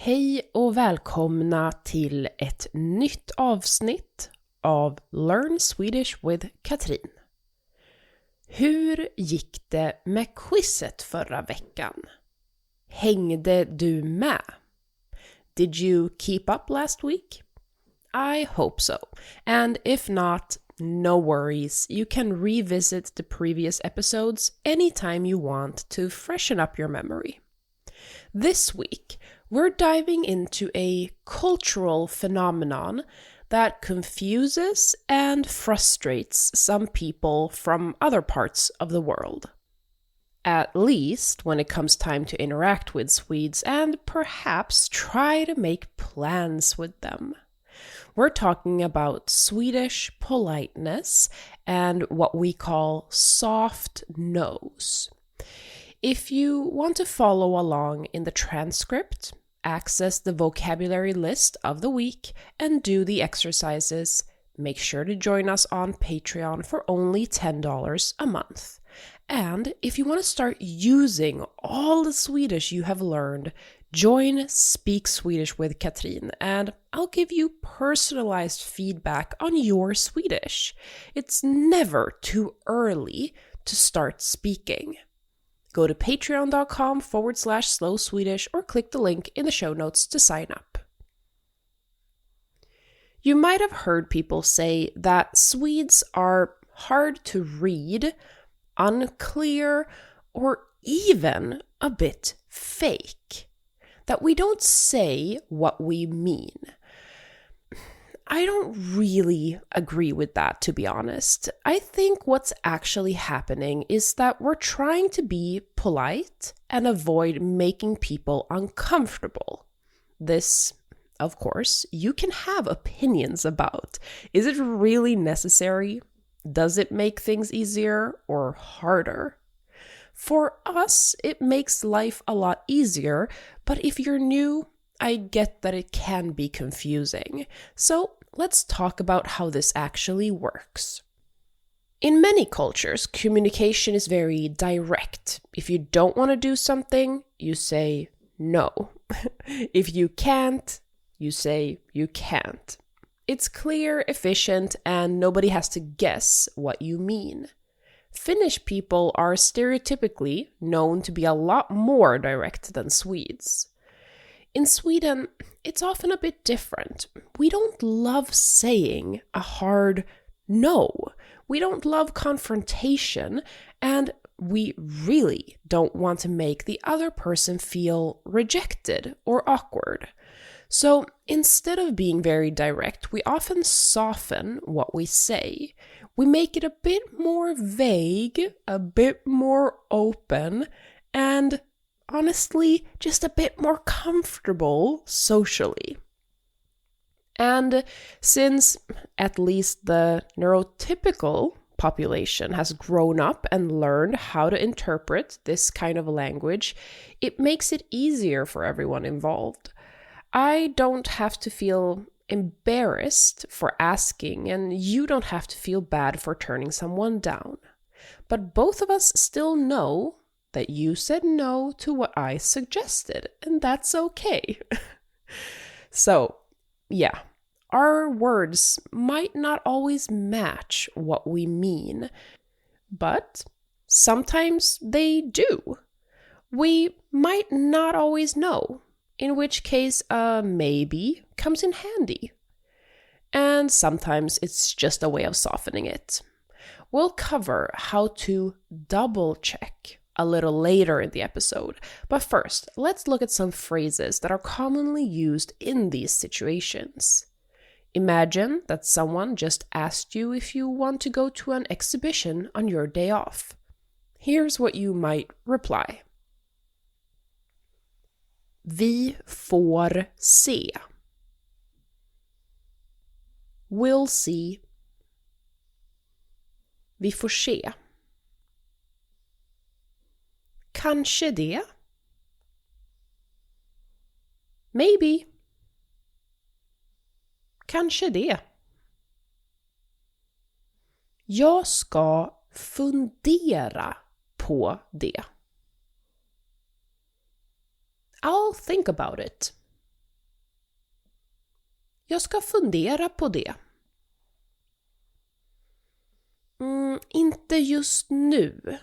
Hej och välkomna till ett nytt avsnitt av Learn Swedish with Katrin. Hur gick det med quizet förra veckan? Hängde du med? Did you keep up last week? I hope so. And if not, no worries. You can revisit the previous episodes anytime you want to freshen up your memory. This week, we're diving into a cultural phenomenon that confuses and frustrates some people from other parts of the world. At least when it comes time to interact with Swedes and perhaps try to make plans with them. We're talking about Swedish politeness and what we call soft no's. If you want to follow along in the transcript, access the vocabulary list of the week, and do the exercises, make sure to join us on Patreon for only $10 a month. And if you want to start using all the Swedish you have learned, join Speak Swedish with Katrin, and I'll give you personalized feedback on your Swedish. It's never too early to start speaking. Go to patreon.com/Slow Swedish or click the link in the show notes to sign up. You might have heard people say that Swedes are hard to read, unclear, or even a bit fake. That we don't say what we mean. I don't really agree with that, to be honest. I think what's actually happening is that we're trying to be polite and avoid making people uncomfortable. This, of course, you can have opinions about. Is it really necessary? Does it make things easier or harder? For us, it makes life a lot easier, but if you're new, I get that it can be confusing. So let's talk about how this actually works. In many cultures, communication is very direct. If you don't want to do something, you say no. If you can't, you say you can't. It's clear, efficient, and nobody has to guess what you mean. Finnish people are stereotypically known to be a lot more direct than Swedes. In Sweden, it's often a bit different. We don't love saying a hard no. We don't love confrontation, and we really don't want to make the other person feel rejected or awkward. So instead of being very direct, we often soften what we say. We make it a bit more vague, a bit more open, and honestly, just a bit more comfortable socially. And since at least the neurotypical population has grown up and learned how to interpret this kind of language, it makes it easier for everyone involved. I don't have to feel embarrassed for asking, and you don't have to feel bad for turning someone down. But both of us still know that you said no to what I suggested, and that's okay. So, yeah, our words might not always match what we mean, but sometimes they do. We might not always know, in which case maybe comes in handy. And sometimes it's just a way of softening it. We'll cover how to double check a little later in the episode. But first, let's look at some phrases that are commonly used in these situations. Imagine that someone just asked you if you want to go to an exhibition on your day off. Here's what you might reply. Vi får se. We'll see. Vi får se. Kanske det. Maybe. Kanske det. Jag ska fundera på det. I'll think about it. Jag ska fundera på det. Inte just nu.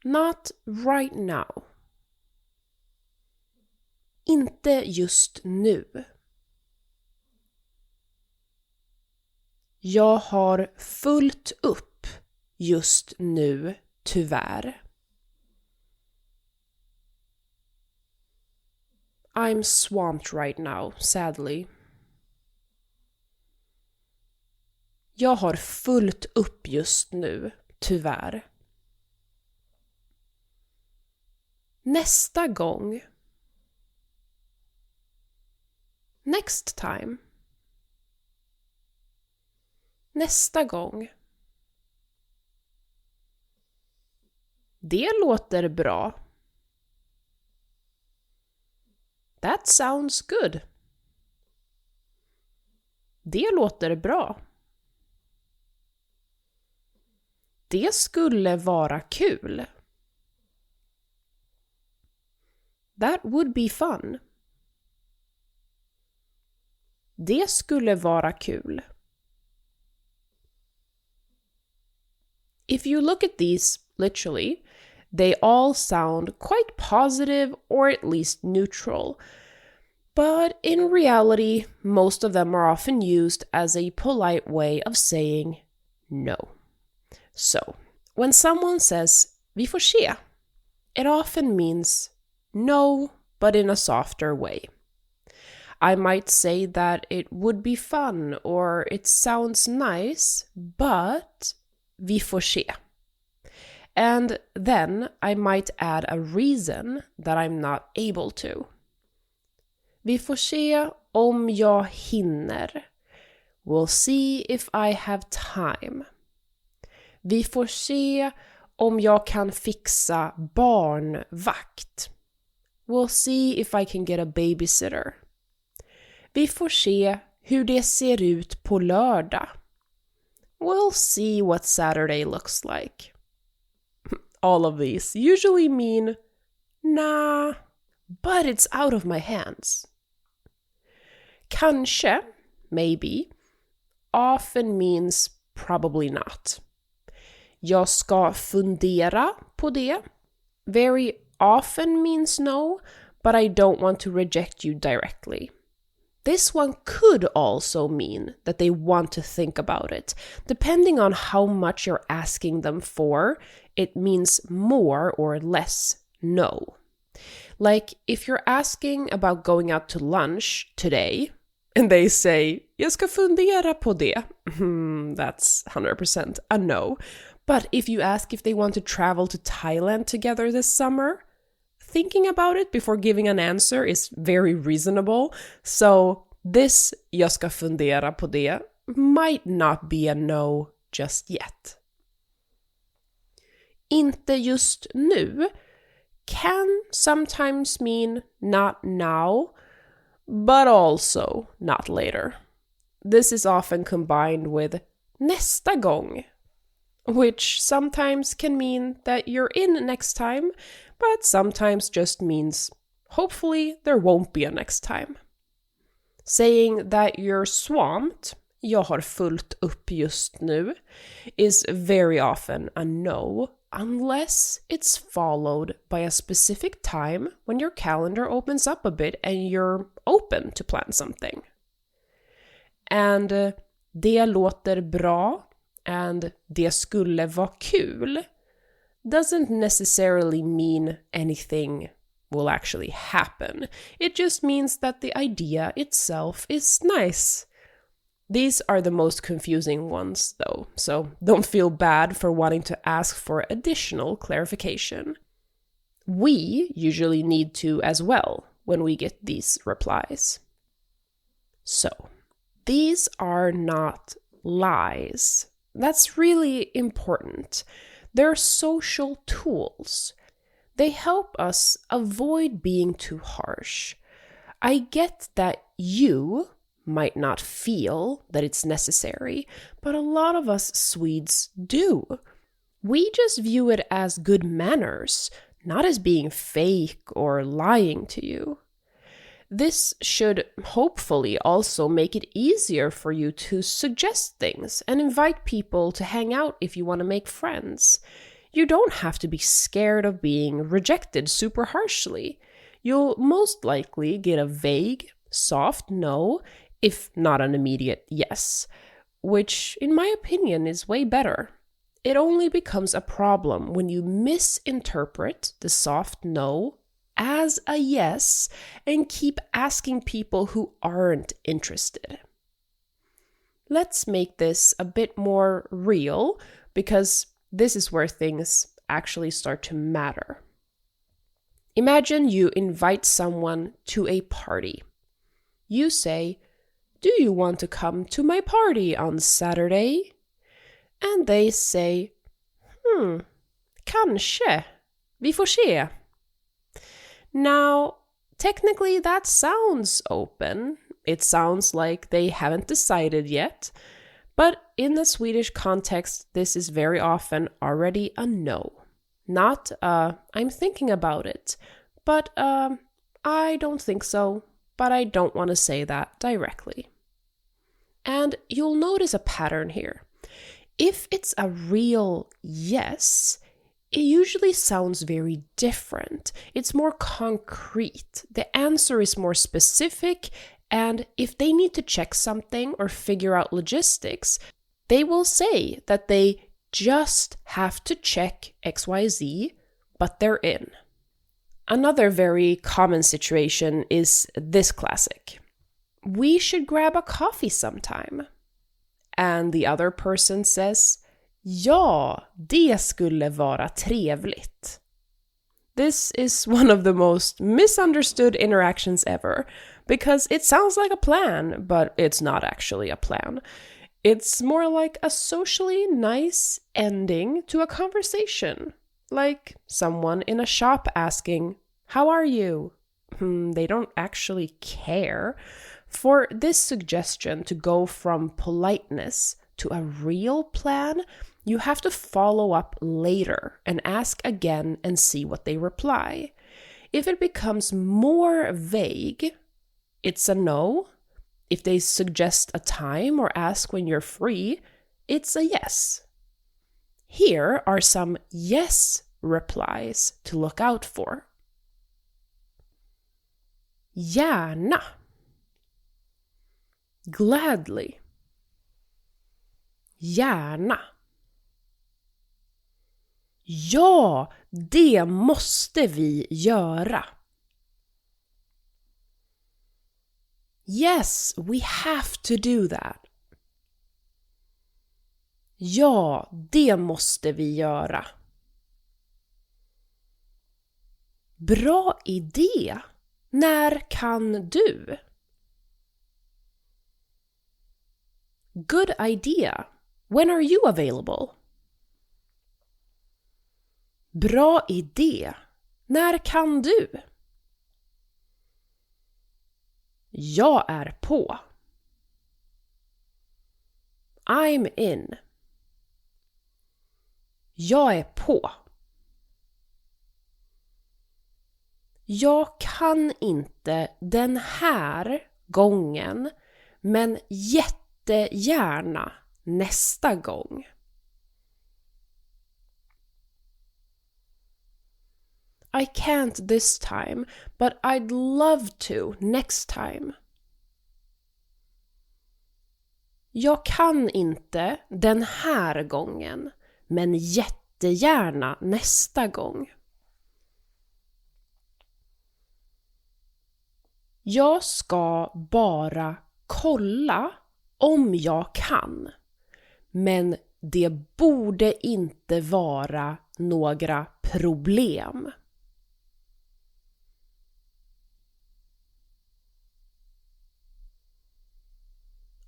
Not right now. Inte just nu. Jag har fullt upp just nu, tyvärr. I'm swamped right now, sadly. Jag har fullt upp just nu, tyvärr. Nästa gång. Next time. Nästa gång. Det låter bra. That sounds good. Det låter bra. Det skulle vara kul. That would be fun. Det skulle vara kul. If you look at these literally, they all sound quite positive or at least neutral. But in reality, most of them are often used as a polite way of saying no. So, when someone says, vi får se, it often means no, but in a softer way. I might say that it would be fun or it sounds nice, but vi får se. And then I might add a reason that I'm not able to. Vi får se om jag hinner. We'll see if I have time. Vi får se om jag kan fixa barnvakt. We'll see if I can get a babysitter. Vi får se hur det ser ut på lördag. We'll see what Saturday looks like. All of these usually mean, nah, but it's out of my hands. Kanske, maybe, often means probably not. Jag ska fundera på det. Very often means no, but I don't want to reject you directly. This one could also mean that they want to think about it. Depending on how much you're asking them for, it means more or less no. Like if you're asking about going out to lunch today, and they say, jag ska fundera på det. That's 100% a no. But if you ask if they want to travel to Thailand together this summer, thinking about it before giving an answer is very reasonable. So this, jag ska fundera på det, might not be a no just yet. Inte just nu can sometimes mean not now, but also not later. This is often combined with nästa gång, which sometimes can mean that you're in next time, but sometimes just means hopefully there won't be a next time. Saying that you're swamped, jag har fullt upp just nu, is very often a no, unless it's followed by a specific time when your calendar opens up a bit and you're open to plan something. And det låter bra and det skulle vara kul doesn't necessarily mean anything will actually happen. It just means that the idea itself is nice. These are the most confusing ones, though, so don't feel bad for wanting to ask for additional clarification. We usually need to as well when we get these replies. So, these are not lies. That's really important. They're social tools. They help us avoid being too harsh. I get that you might not feel that it's necessary, but a lot of us Swedes do. We just view it as good manners, not as being fake or lying to you. This should hopefully also make it easier for you to suggest things and invite people to hang out if you want to make friends. You don't have to be scared of being rejected super harshly. You'll most likely get a vague, soft no, if not an immediate yes, which, in my opinion, is way better. It only becomes a problem when you misinterpret the soft no as a yes and keep asking people who aren't interested. Let's make this a bit more real, because this is where things actually start to matter. Imagine you invite someone to a party. You say, "Do you want to come to my party on Saturday?" And they say, kanske. Vi får se. Now, technically that sounds open. It sounds like they haven't decided yet. But in the Swedish context, this is very often already a no. Not I'm thinking about it, but I don't think so, but I don't want to say that directly. And you'll notice a pattern here. If it's a real yes, it usually sounds very different. It's more concrete. The answer is more specific, and if they need to check something or figure out logistics, they will say that they just have to check XYZ, but they're in. Another very common situation is this classic. We should grab a coffee sometime. And the other person says, ja, det skulle vara trevligt. This is one of the most misunderstood interactions ever, because it sounds like a plan, but it's not actually a plan. It's more like a socially nice ending to a conversation, like someone in a shop asking, "How are you?" They don't actually care. For this suggestion to go from politeness to a real plan, you have to follow up later and ask again and see what they reply. If it becomes more vague, it's a no. If they suggest a time or ask when you're free, it's a yes. Here are some yes replies to look out for. Gärna. Gladly. Gärna. Ja, det måste vi göra. Yes, we have to do that. Ja, det måste vi göra. Bra idé. När kan du? Good idea. When are you available? Bra idé. När kan du? Jag är på. I'm in. Jag är på. Jag kan inte den här gången, men jättegärna nästa gång. I can't this time, but I'd love to next time. Jag kan inte den här gången, men jättegärna nästa gång. Jag ska bara kolla om jag kan, men det borde inte vara några problem.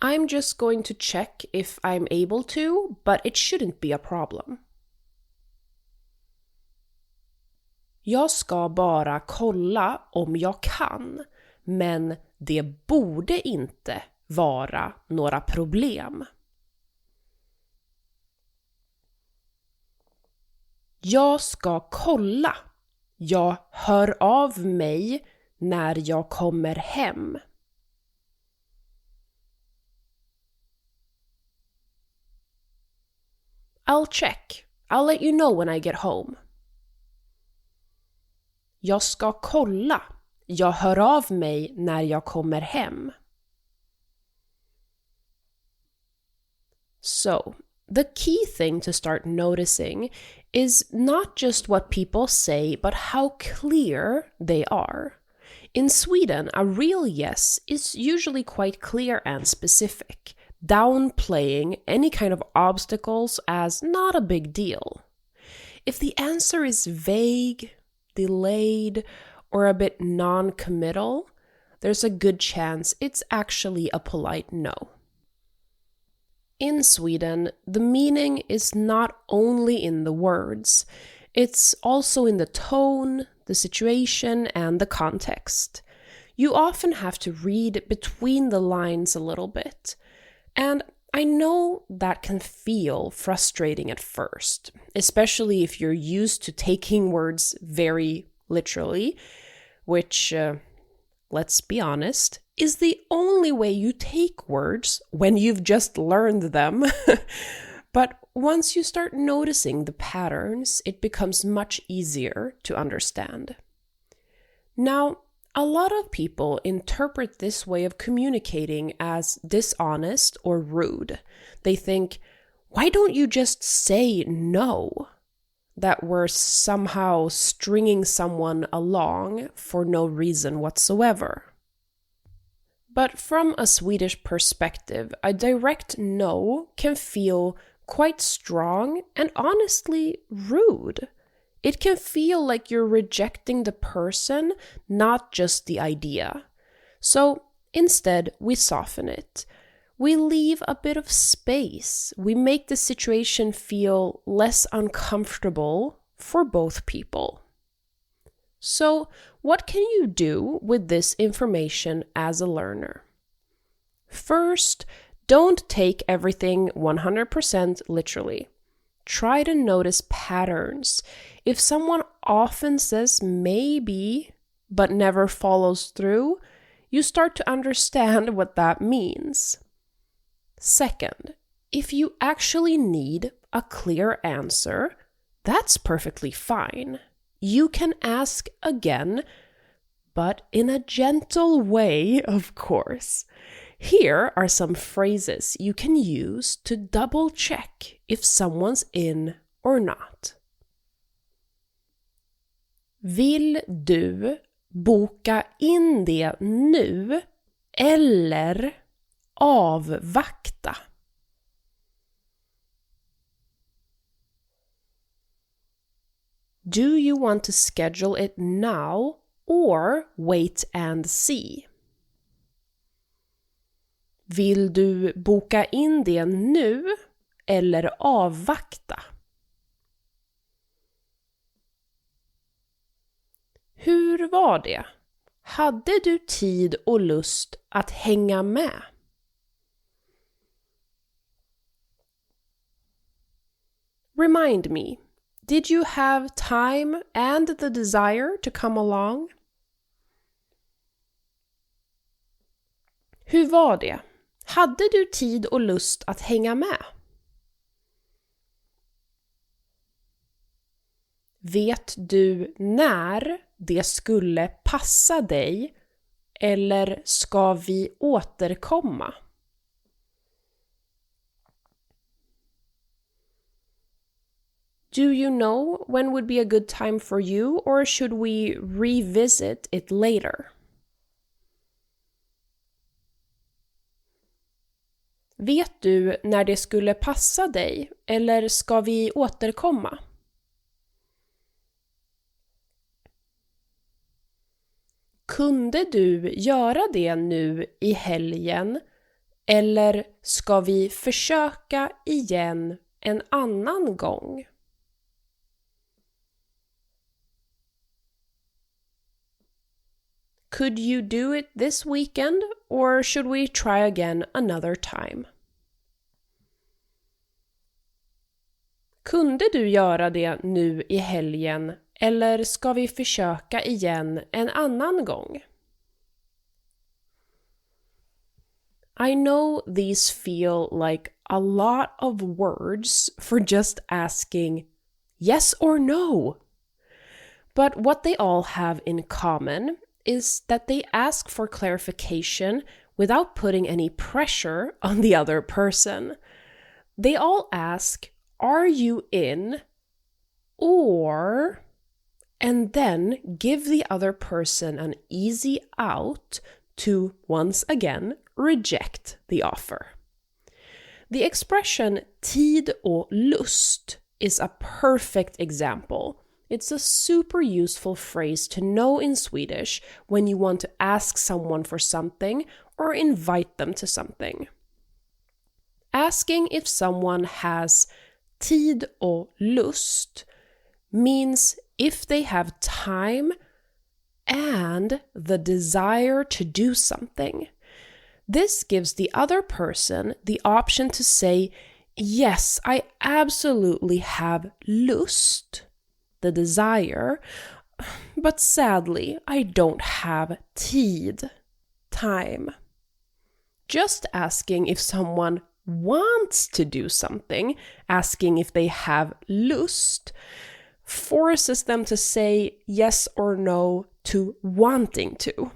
I'm just going to check if I'm able to, but it shouldn't be a problem. Jag ska bara kolla om jag kan, men det borde inte vara några problem. Jag ska kolla. Jag hör av mig när jag kommer hem? I'll check. I'll let you know when I get home. Jag ska kolla. Jag hör av mig när jag kommer hem. So, the key thing to start noticing is not just what people say, but how clear they are. In Sweden, a real yes is usually quite clear and specific, downplaying any kind of obstacles as not a big deal. If the answer is vague, delayed, or a bit non-committal, there's a good chance it's actually a polite no. In Sweden, the meaning is not only in the words, it's also in the tone, the situation, and the context. You often have to read between the lines a little bit. And I know that can feel frustrating at first, especially if you're used to taking words very literally, which, let's be honest, is the only way you take words when you've just learned them. But once you start noticing the patterns, it becomes much easier to understand. Now, a lot of people interpret this way of communicating as dishonest or rude. They think, why don't you just say no? That we're somehow stringing someone along for no reason whatsoever. But from a Swedish perspective, a direct no can feel quite strong and honestly rude. It can feel like you're rejecting the person, not just the idea. So instead, we soften it. We leave a bit of space. We make the situation feel less uncomfortable for both people. So, what can you do with this information as a learner? First, don't take everything 100% literally. Try to notice patterns. If someone often says maybe, but never follows through, you start to understand what that means. Second, if you actually need a clear answer, that's perfectly fine. You can ask again, but in a gentle way, of course. Here are some phrases you can use to double check if someone's in or not. Vill du boka in det nu eller avvakta? Do you want to schedule it now or wait and see? Vill du boka in det nu eller avvakta? Hur var det? Hade du tid och lust att hänga med? Remind me, did you have time and the desire to come along? Hur var det? Hade du tid och lust att hänga med? Vet du när det skulle passa dig eller ska vi återkomma? Do you know when would be a good time for you, or should we revisit it later? Vet du när det skulle passa dig eller ska vi återkomma? Kunde du göra det nu i helgen eller ska vi försöka igen en annan gång? Could you do it this weekend or should we try again another time? Kunde du göra det nu i helgen eller ska vi försöka igen en annan gång? I know these feel like a lot of words for just asking yes or no. But what they all have in common is that they ask for clarification without putting any pressure on the other person. They all ask, are you in? Or, and then give the other person an easy out to, once again, reject the offer. The expression tid och lust is a perfect example. It's a super useful phrase to know in Swedish when you want to ask someone for something or invite them to something. Asking if someone has tid och lust means if they have time and the desire to do something. This gives the other person the option to say, yes, I absolutely have lust, the desire, but sadly, I don't have tid, time. Just asking if someone wants to do something, asking if they have lust, forces them to say yes or no to wanting to.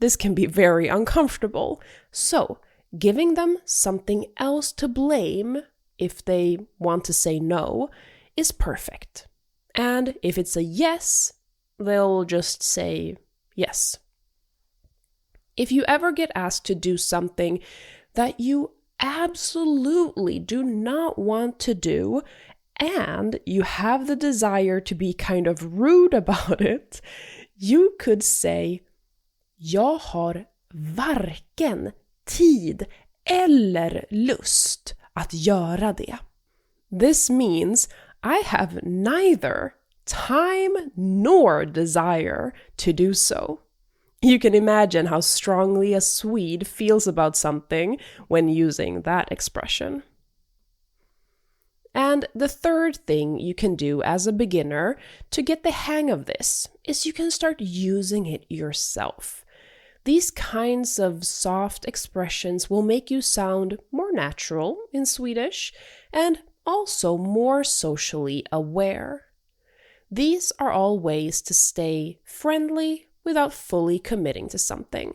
This can be very uncomfortable. So, giving them something else to blame if they want to say no is perfect. And if it's a yes, they'll just say yes. If you ever get asked to do something that you absolutely do not want to do, and you have the desire to be kind of rude about it, you could say, jag har varken tid eller lust att göra det. This means I have neither time nor desire to do so. You can imagine how strongly a Swede feels about something when using that expression. And the third thing you can do as a beginner to get the hang of this is you can start using it yourself. These kinds of soft expressions will make you sound more natural in Swedish and also more socially aware. These are all ways to stay friendly without fully committing to something.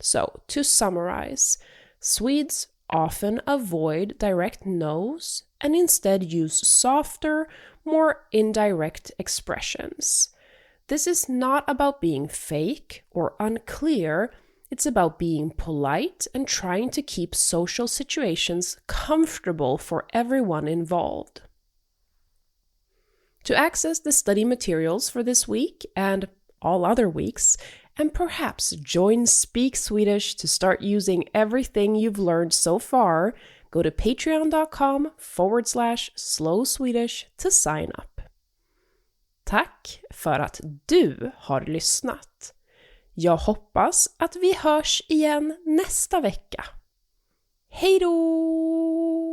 So, to summarize, Swedes often avoid direct no's and instead use softer, more indirect expressions. This is not about being fake or unclear, it's about being polite and trying to keep social situations comfortable for everyone involved. To access the study materials for this week and all other weeks, and perhaps join Speak Swedish to start using everything you've learned so far, go to patreon.com/Slow Swedish to sign up. Tack för att du har lyssnat. Jag hoppas att vi hörs igen nästa vecka. Hej då!